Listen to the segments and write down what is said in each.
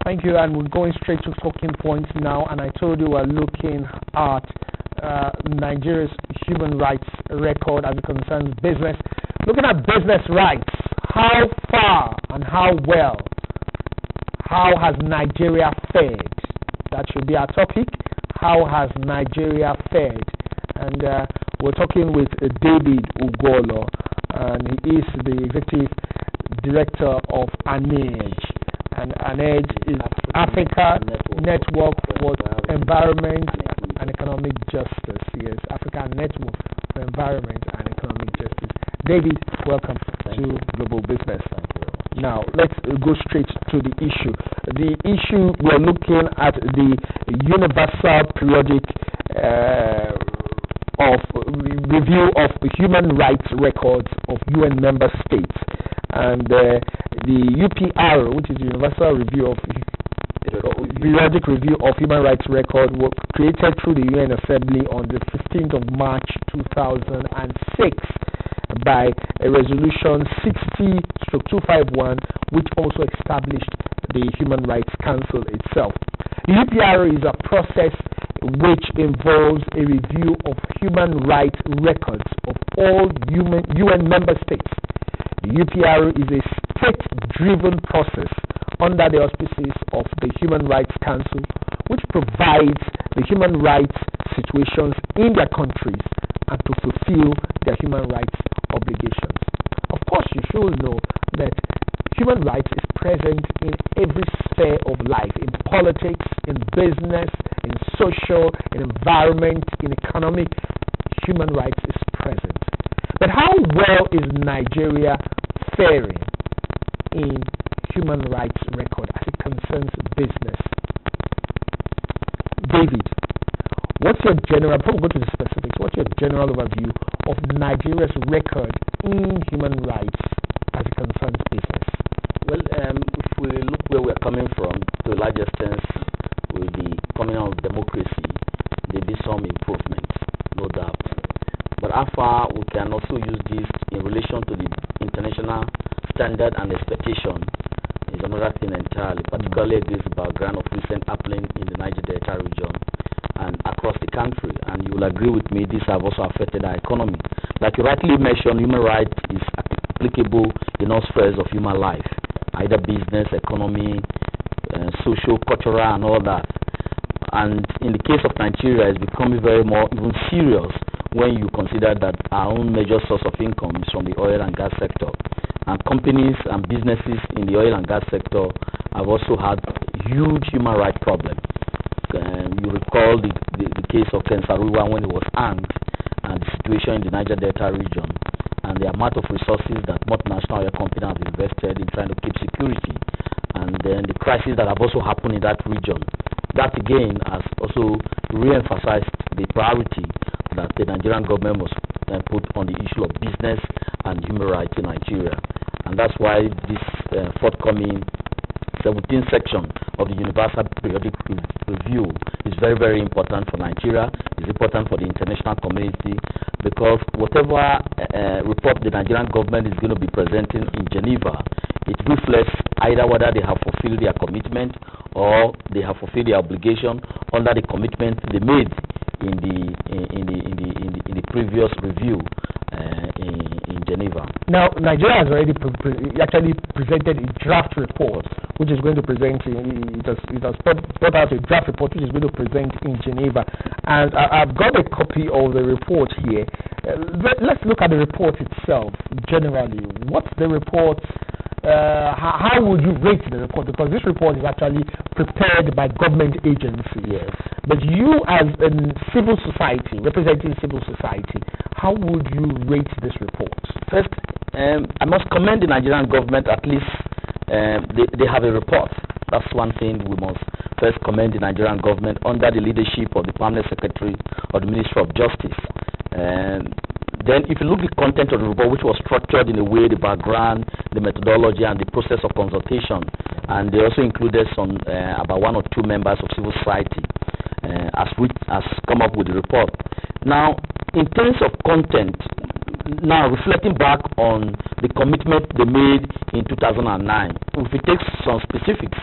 Thank you, and we're going straight to talking points now. And I told you we're looking at Nigeria's human rights record as it concerns business. Looking at business rights, how far and how well, how has Nigeria fared? That should be our topic. How has Nigeria fared? And we're talking with David Ugolo, and he is the executive director of ANEG. And ANEG is Africa Network for Environment and Economic Justice. Yes, Africa Network for Environment and Economic Justice. David, welcome to Global Business. Now, let's go straight to the issue. The issue, we're looking at the Universal Periodic Review of Human Rights Records of UN Member States. And the UPR, which is the Universal Periodic Review of Human Rights Record, was created through the UN Assembly on the 15th of March 2006 by a resolution 60/251, which also established the Human Rights Council itself. The UPR is a process which involves a review of human rights records of all UN member states. The UPR is a state-driven process under the auspices of the Human Rights Council, which provides the human rights situations in their countries and to fulfill their human rights obligations. Of course, you should know that human rights is present in every sphere of life, in politics, in business, in social, in environment, in economic. Human rights is present. But how well is Nigeria faring in human rights record as it concerns business? David, what's your general, before we go to the specifics, what's your general overview of Nigeria's record in human rights as it concerns business? Well, if we look where we're coming from, to a large extent, with the coming out of democracy, there'll be some improvements, no doubt. But how far we can also use this in relation to the international standard and expectation is another thing entirely, particularly against the background of recent happening in the Niger-Delta region and across the country. And you will agree with me, these have also affected our economy. Like you rightly mentioned, human rights is applicable in all spheres of human life, either business, economy, social, cultural, and all that. And in the case of Nigeria, it's becoming very more even serious when you consider that our own major source of income is from the oil and gas sector. And companies and businesses in the oil and gas sector have also had huge human rights problems. You recall the case of Ken Saruwa when he was hanged, and the situation in the Niger-Delta region, and the amount of resources that multinational oil companies have invested in trying to keep security, and then the crises that have also happened in that region. That again has also re-emphasized the priority that the Nigerian government must put on the issue of business and human rights in Nigeria. And that's why this forthcoming 17th section of the Universal Periodic Review is very, very important for Nigeria. It's important for the international community, because whatever report the Nigerian government is going to be presenting in Geneva, it reflects either whether they have fulfilled their commitment or they have fulfilled their obligation under the commitment they made in the previous review in Geneva. Now, Nigeria has already actually presented a draft report, which is going to present. It has brought out a draft report, which is going to present in Geneva. And I've got a copy of the report here. Let's look at the report itself. Generally, what's the report? How would you rate the report? Because this report is actually prepared by government agencies. Yes. But you, as a civil society, representing civil society, how would you rate this report? First, I must commend the Nigerian government. At least they have a report. That's one thing we must first commend the Nigerian government under the leadership of the Permanent Secretary of the Ministry of Justice. Then if you look at the content of the report, which was structured in a way, the background, the methodology, and the process of consultation, and they also included some about one or two members of civil society as come up with the report. Now, in terms of content, now reflecting back on the commitment they made in 2009, if we take some specifics,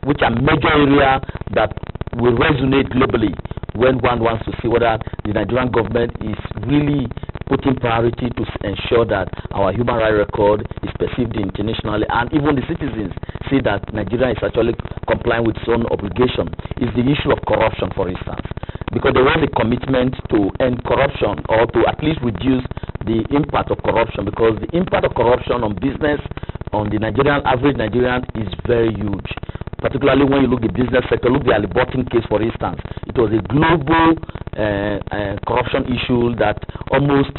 which are major areas that will resonate globally when one wants to see whether the Nigerian government is really putting priority to ensure that our human rights record is perceived internationally, and even the citizens see that Nigeria is actually complying with its own obligation, is the issue of corruption, for instance. Because there was a commitment to end corruption, or to at least reduce the impact of corruption, because the impact of corruption on business, on the average Nigerian, is very huge. Particularly when you look at the business sector, look at the Alibotin case, for instance. It was a global corruption issue that almost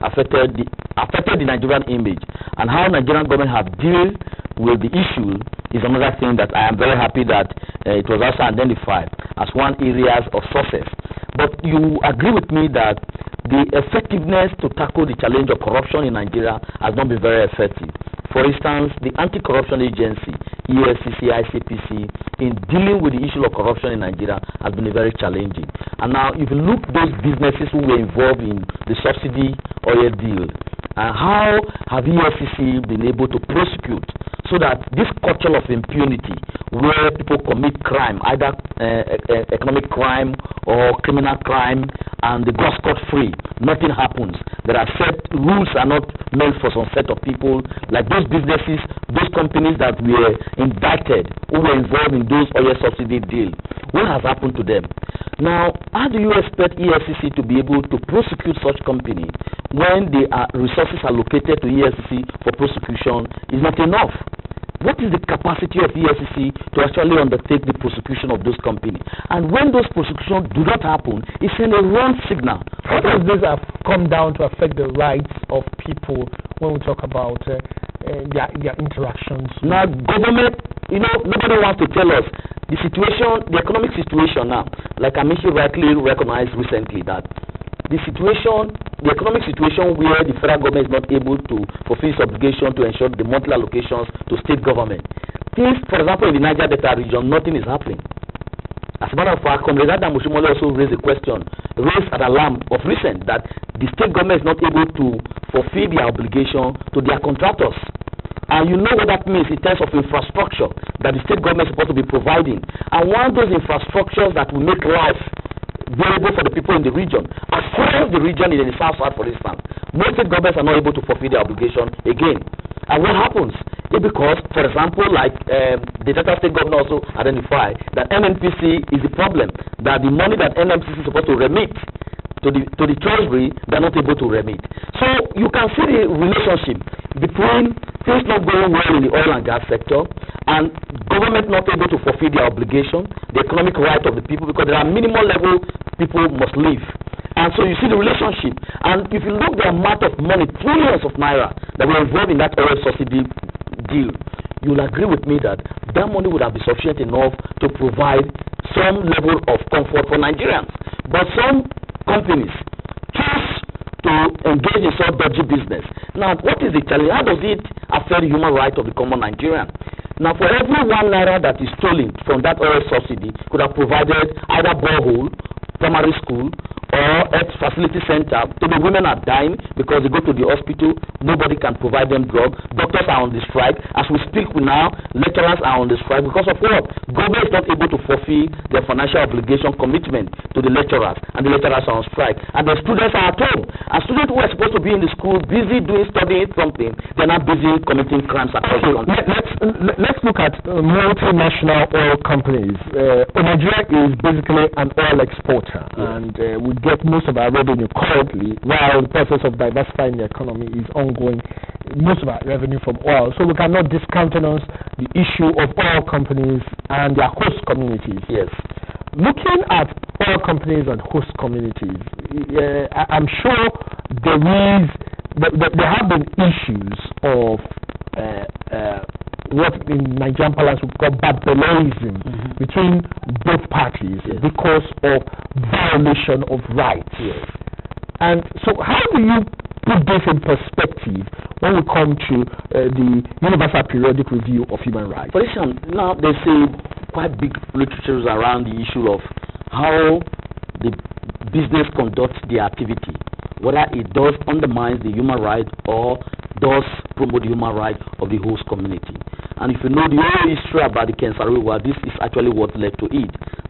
affected the Nigerian image. And how Nigerian government have dealt with the issue is another thing that I am very happy that it was also identified as one area of success. But you agree with me that the effectiveness to tackle the challenge of corruption in Nigeria has not been very effective. For instance, the Anti-Corruption Agency, EFCC, ICPC, in dealing with the issue of corruption in Nigeria has been very challenging. And now, if you look at those businesses who were involved in the subsidy oil deal, how have EFCC been able to prosecute so that this culture of impunity, where people commit crime, either economic crime or criminal crime, and they go scot-free, nothing happens. There are set rules are not made for some set of people, like those businesses, those companies that were indicted, who were involved in those oil subsidy deals. What has happened to them? Now, how do you expect EFCC to be able to prosecute such companies when the resources allocated to EFCC for prosecution is not enough? What is the capacity of EFCC to actually undertake the prosecution of those companies? And when those prosecutions do not happen, it's in a wrong signal. How does this come down to affect the rights of people when we talk about their interactions? Now, government, nobody wants to tell us the situation, the economic situation now. Like Amishi rightly recognized recently that the economic situation where the federal government is not able to fulfill its obligation to ensure the monthly allocations to state government. Things, for example, in the Niger-Delta region, nothing is happening. As a matter of fact, Comrade Adam Mushimole also raised an alarm of recent that the state government is not able to fulfill their obligation to their contractors. And you know what that means in terms of infrastructure that the state government is supposed to be providing. And one of those infrastructures that will make life available for the people in the region, across the region in the south-south, for instance, most state governments are not able to fulfill their obligation again. And what happens? It's because, for example, like the Delta State governor also identified that NNPC is the problem, that the money that NNPC is supposed to remit to the treasury, they're not able to remit. So you can see the relationship between things not going well in the oil and gas sector and government not able to fulfill their obligation, the economic right of the people, because there are minimal level people must live. And so you see the relationship. And if you look at the amount of money, trillions of naira that were involved in that oil subsidy deal, you'll agree with me that that money would have been sufficient enough to provide some level of comfort for Nigerians. But some companies choose to engage in such dodgy business. Now, what is the challenge? How does it affect the human right of the common Nigerian? Now, for every 1 naira that is stolen from that oil subsidy, could have provided either borehole, primary school, or health facility center. So the women are dying because they go to the hospital, nobody can provide them drugs. Doctors are on the strike. As we speak now, lecturers are on the strike because of what? Government is not able to fulfill their financial obligation commitment to the lecturers, and the lecturers are on strike. And the students are at home. And students who are supposed to be in the school, busy studying something, they're not busy committing crimes across the country. Let's look at multinational oil companies. Nigeria is basically an oil exporter, and we get most of our revenue currently, while the process of diversifying the economy is ongoing, most of our revenue from oil. So we cannot discountenance the issue of oil companies and their host communities. Yes. Looking at oil companies and host communities, I'm sure there have been issues of what in Nigerian parlance we call babbleism between both parties because of violation of rights. Yes. And so how do you put this in perspective when we come to the Universal Periodic Review of Human Rights? For instance, now there's quite big literatures around the issue of how the business conducts their activity, whether it does undermine the human right or does promote the human right of the host community. And if you know the whole history about the Kensari War, this is actually what led to it,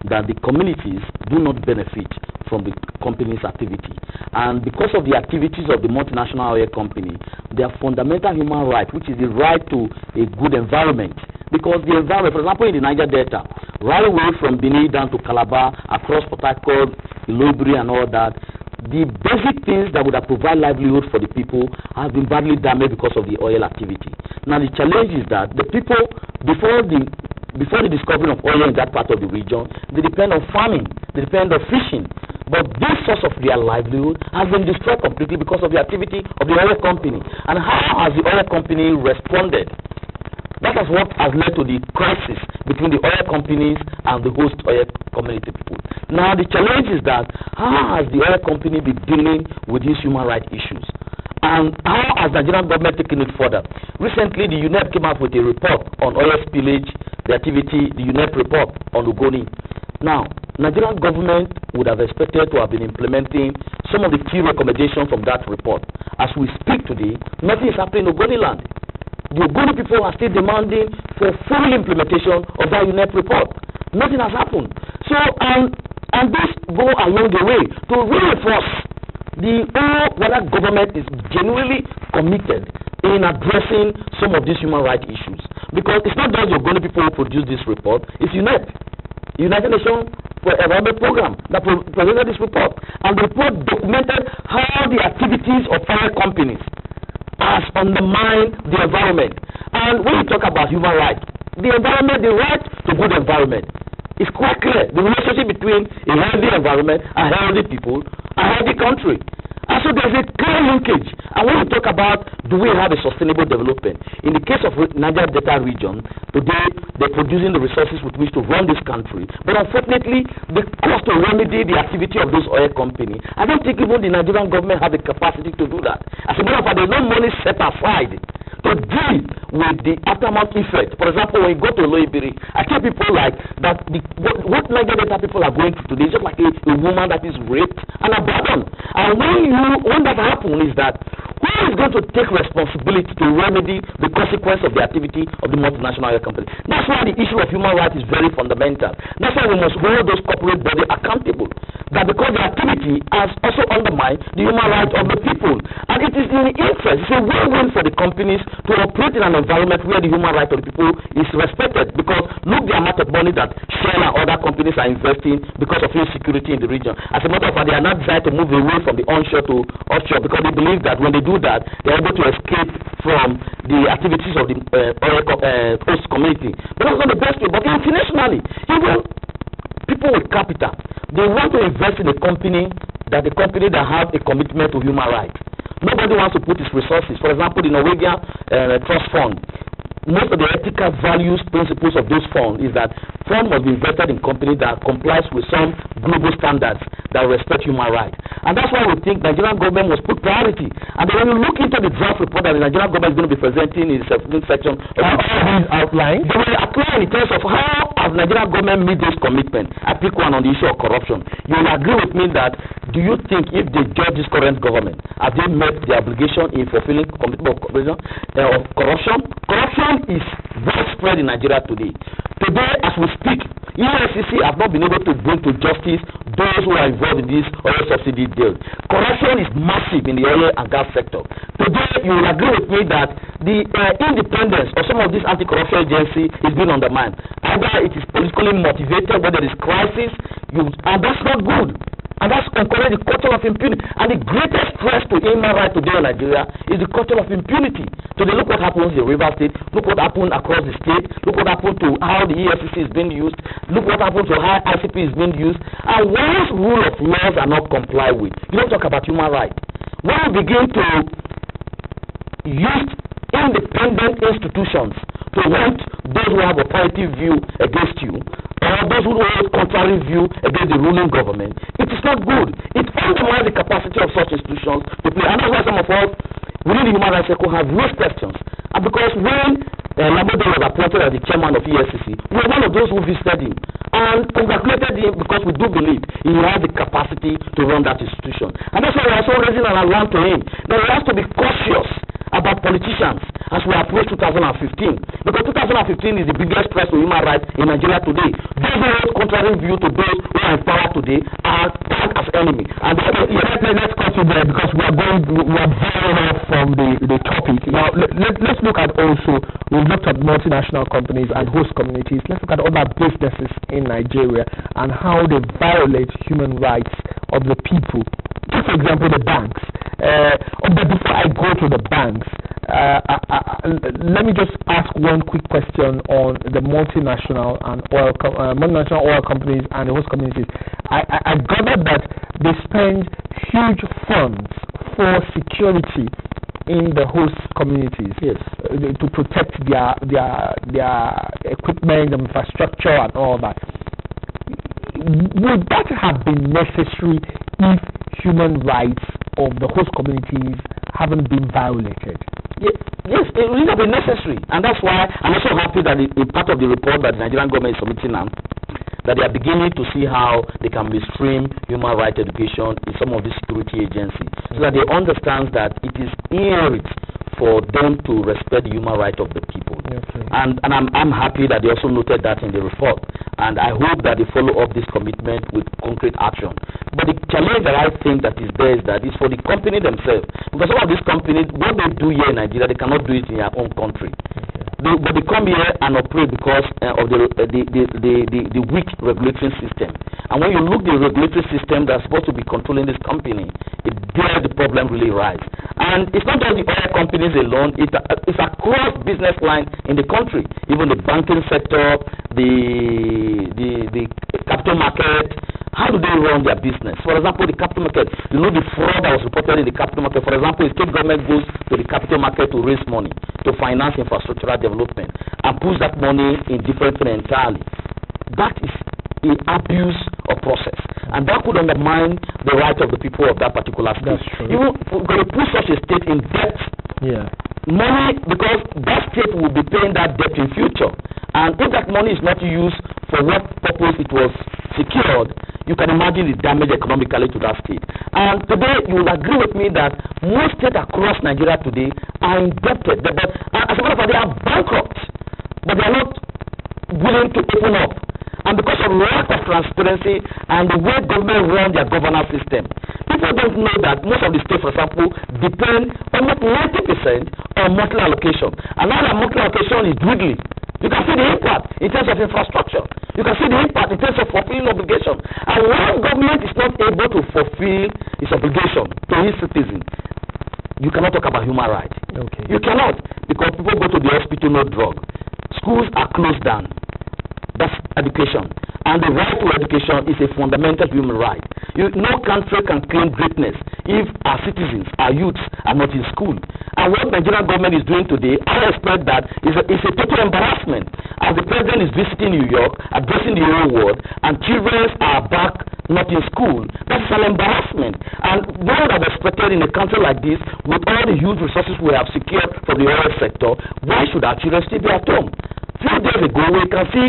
that the communities do not benefit from the company's activity. And because of the activities of the multinational oil company, their fundamental human right, which is the right to a good environment, because the environment, for example, in the Niger-Delta, right away from Benin down to Calabar, across Port Harcourt, Ilobri and all that, the basic things that would have provided livelihood for the people have been badly damaged because of the oil activity. Now the challenge is that the people, before the discovery of oil in that part of the region, they depend on farming, they depend on fishing. But this source of their livelihood has been destroyed completely because of the activity of the oil company. And how has the oil company responded? That is what has led to the crisis between the oil companies and the host oil community people. Now the challenge is that how has the oil company been dealing with these human rights issues? And how has the Nigerian government taken it further? Recently, the UNEP came out with a report on oil spillage, the activity, the UNEP report on Ogoni. Now, Nigerian government would have expected to have been implementing some of the key recommendations from that report. As we speak today, nothing is happening in Ogoni land. The Ogoni people are still demanding for full implementation of that UNEP report. Nothing has happened. So, and this go along the way to reinforce the whole whether government is genuinely committed in addressing some of these human rights issues. Because it's not just the Ogoni people who produce this report, it's UNEP, United Nations Environment Program, that presented this report. And the report documented how the activities of oil companies has undermined the environment. And when we talk about human rights, the environment, the right to good environment, is quite clear. The relationship between a healthy environment and healthy people, a healthy country. And so there's a clear linkage. And when we talk about do we have a sustainable development, in the case of Niger-Delta region, today they're producing the resources with which to run this country. But unfortunately, the cost to remedy the activity of those oil companies, I don't think even the Nigerian government has the capacity to do that. As a matter of fact, there's no money set aside to deal with the aftermath effect. For example, when you go to Loibiri, I tell people like that what Niger-Delta people are going through today is just like a woman that is raped and abandoned. And when that happens is that who is going to take responsibility to remedy the consequence of the activity of the multinational oil company? That's why the issue of human rights is very fundamental. That's why we must hold those corporate bodies accountable. That because the activity has also undermined the human rights of the people. And it is in the interest, it's a win-win for the companies to operate in an environment where the human rights of the people is respected. Because look the amount of money that Shell and other companies are investing because of insecurity in the region. As a matter of fact, they are not designed to move away from the onshore to offshore because they believe that when they do that, they are able to escape from the activities of the host community. But that's not the best way. But internationally, even people with capital, they want to invest in a company that have a commitment to human rights. Nobody wants to put its resources. For example, the Norwegian Trust Fund, most of the ethical values, principles of those funds is that funds must be invested in companies that complies with some global standards that respect human rights. And that's why we think Nigerian government must put priority. And then when you look into the draft report that the Nigerian government is going to be presenting in the 17th section of the outline, they will outline in terms of how has Nigerian government made this commitment. I pick one on the issue of corruption. You will agree with me that do you think if they judge this current government, have they met the obligation in fulfilling commitment of corruption? Corruption is widespread in Nigeria today. Today, as we speak, EFCC have not been able to bring to justice those who are involved in this oil subsidy deal. Corruption is massive in the oil and gas sector. Today, you will agree with me that the independence of some of these anti-corruption agencies is being undermined. Either it is politically motivated, whether it is crisis, and that's not good. And that's encouraging the culture of impunity. And the greatest threat to human rights today in Nigeria is the culture of impunity. Today, look what happens in River State. Look what happened across the state. Look what happened to how the EFCC is being used. Look what happened to how ICP is being used. And once rule of laws are not complied with, you don't talk about human rights. When we begin to use independent institutions to want those who have a positive view against you, or those who have a contrary view against the ruling government, it is not good. It undermines the capacity of such institutions to play. And that's why some of us within the human rights circle have raised questions. And because when Lambode was appointed as the chairman of EFCC, we were one of those who visited him and congratulated him because we do believe he has the capacity to run that institution. And that's why we are also raising an alarm to him that he has to be cautious about politicians as we approach 2015. Because 2015 is the biggest threat to human rights in Nigeria today. Those who hold contrary view to those who are in power today are tagged as enemy. And let's consider, because we are veering off from the topic. Now let's look at also, we've looked at multinational companies and host communities. Let's look at other businesses in Nigeria and how they violate human rights of the people. Take for example the banks. But before I go to the banks, let me just ask one quick question on the multinational oil companies and the host communities. I gathered that they spend huge funds for security in the host communities, yes, to protect their equipment, infrastructure, and all that. Would that have been necessary if human rights of the host communities haven't been violated? Yes, it would have been necessary, and that's why I'm also happy that in part of the report that the Nigerian government is submitting now, that they are beginning to see how they can mainstream human rights education in some of the security agencies, so that they understand that it is inherent for them to respect the human rights of the people. Okay. And I'm happy that they also noted that in the report, and I hope that they follow up this commitment with concrete action. But the challenge that I think that is there is that it's for the company themselves, because some of these companies, what they do here in Nigeria, they cannot do it in their own country. Okay. But they come here and operate because of the weak regulatory system. And when you look at the regulatory system that's supposed to be controlling this company, there the problem really rises. And it's not just the oil companies alone, it's across business line in the country, even the banking sector, the capital market. How do they run their business? For example, the capital market, you know the fraud that was reported in the capital market. For example, the state government goes to the capital market to raise money, to finance infrastructural development, and puts that money in different things entirely. That is an abuse of process, and that could undermine the right of the people of that particular state. That's true. You going to put such a state in debt. Yeah. Money, because that state will be paying that debt in future, and if that money is not used for what purpose it was secured, you can imagine the damage economically to that state. And today, you will agree with me that most states across Nigeria today are indebted. But as a matter of fact, they are bankrupt, but they are not willing to open up. And because of lack of transparency and the way government run their governance system, people don't know that most of the states, for example, depend almost 90% on monthly allocation. And now that monthly allocation is dwindling. You can see the impact in terms of infrastructure. You can see the impact in terms of fulfilling obligation. And when government is not able to fulfill its obligation to its citizens, you cannot talk about human rights. Okay. You cannot, because people go to the hospital, no drug. Schools are closed down. That's education. And the right to education is a fundamental human right. No country can claim greatness if our citizens, our youths, are not in school. And what the Nigerian government is doing today, I expect that is a total embarrassment. As the president is visiting New York, addressing the whole world, and children are back not in school, that's an embarrassment. And one that was expected in a country like this, with all the huge resources we have secured from the oil sector, why should our children still be at home? Few days ago, we can see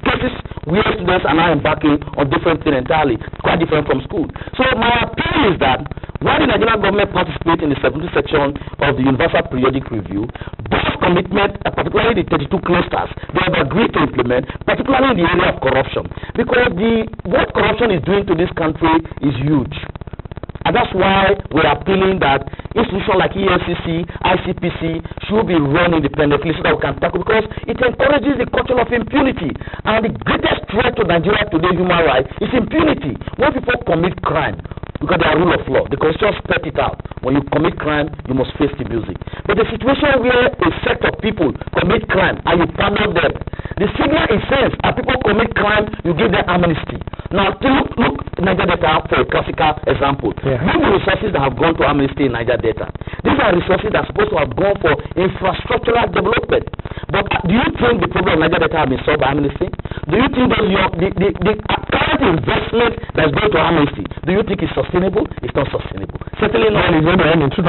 cases where students are now embarking on different things entirely, quite different from school. So my appeal is that while the Nigerian government participates in the 70th section of the Universal Periodic Review, those commitments, particularly the 32 clusters, they have agreed to implement, particularly in the area of corruption. Because what corruption is doing to this country is huge. And that's why we're appealing that institutions like EFCC, ICPC should be run independently so that we can tackle, because it encourages the culture of impunity. And the greatest threat to Nigeria today, human rights, is impunity. When people commit crime, because they are rule of law, the constitution spells it out. When you commit crime, you must face the music. But the situation where a set of people commit crime and you pardon them, the signal is sense. As people commit crime, you give them amnesty. Now, look Niger-Delta for a classical example. Yeah. Look the resources that have gone to amnesty in Niger-Delta. These are resources that are supposed to have gone for infrastructural development. But do you think the problem of Niger-Delta has been solved by amnesty? Do you think the current investment that's going to amnesty, do you think it's sustainable? It's not sustainable. Certainly not. It's going to end in 2015.